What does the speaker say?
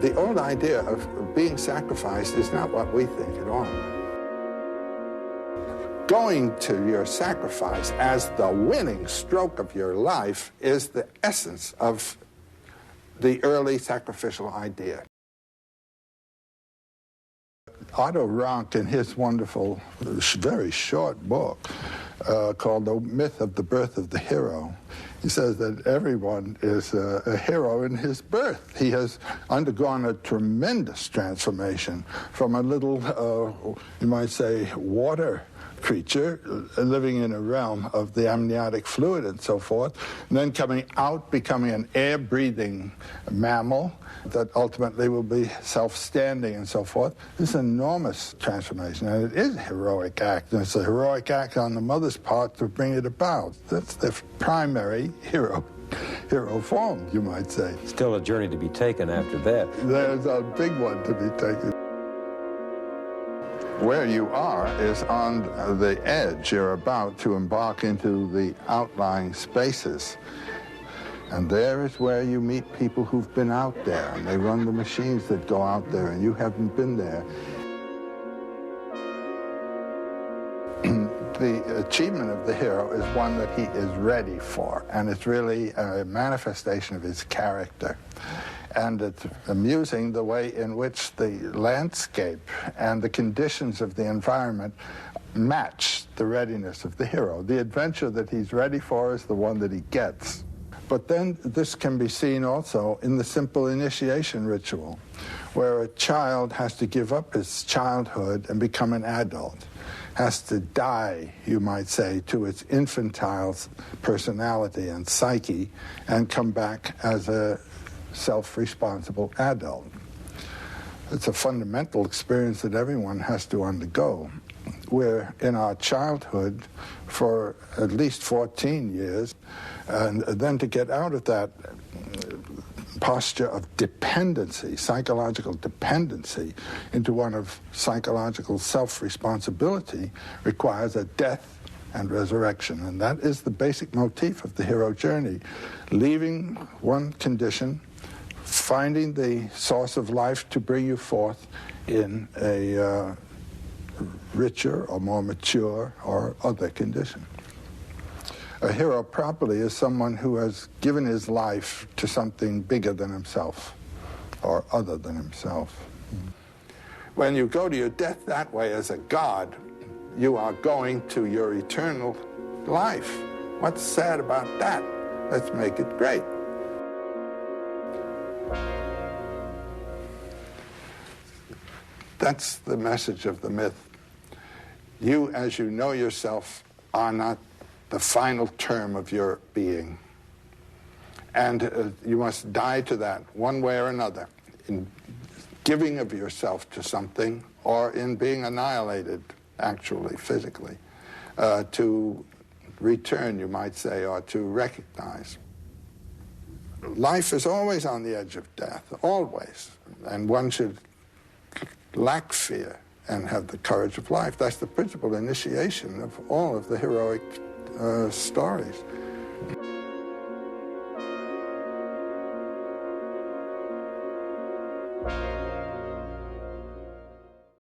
the old idea of being sacrificed is not what we think at all. Going to your sacrifice as the winning stroke of your life is the essence of the early sacrificial idea. Otto Rank, in his wonderful, very short book called The Myth of the Birth of the Hero, he says that everyone is a hero in his birth. He has undergone a tremendous transformation from a little, you might say, water creature living in a realm of the amniotic fluid and so forth, and then coming out, becoming an air-breathing mammal that ultimately will be self-standing and so forth. This is an enormous transformation, and it is a heroic act, and it's a heroic act on the mother's part to bring it about. That's the primary hero form, you might say. Still a journey to be taken after that. There's a big one to be taken. Where you are is on the edge. You're about to embark into the outlying spaces. And there is where you meet people who've been out there, and they run the machines that go out there, and you haven't been there. The achievement of the hero is one that he is ready for, and it's really a manifestation of his character. And it's amusing the way in which the landscape and the conditions of the environment match the readiness of the hero. The adventure that he's ready for is the one that he gets. But then this can be seen also in the simple initiation ritual, where a child has to give up his childhood and become an adult, has to die, you might say, to its infantile personality and psyche, and come back as a self-responsible adult. It's a fundamental experience that everyone has to undergo. We're in our childhood for at least 14 years, and then to get out of that posture of dependency, psychological dependency, into one of psychological self-responsibility requires a death and resurrection. And that is the basic motif of the hero journey. Leaving one condition, finding the source of life to bring you forth in a richer or more mature or other condition. A hero properly is someone who has given his life to something bigger than himself or other than himself. When you go to your death that way as a god, you are going to your eternal life. What's sad about that? Let's make it great. That's the message of the myth. You, as you know yourself, are not the final term of your being. And you must die to that one way or another, in giving of yourself to something or in being annihilated, actually, physically, to return, you might say, or to recognize. Life is always on the edge of death, always. And one should lack fear and have the courage of life. That's the principal initiation of all of the heroic stories.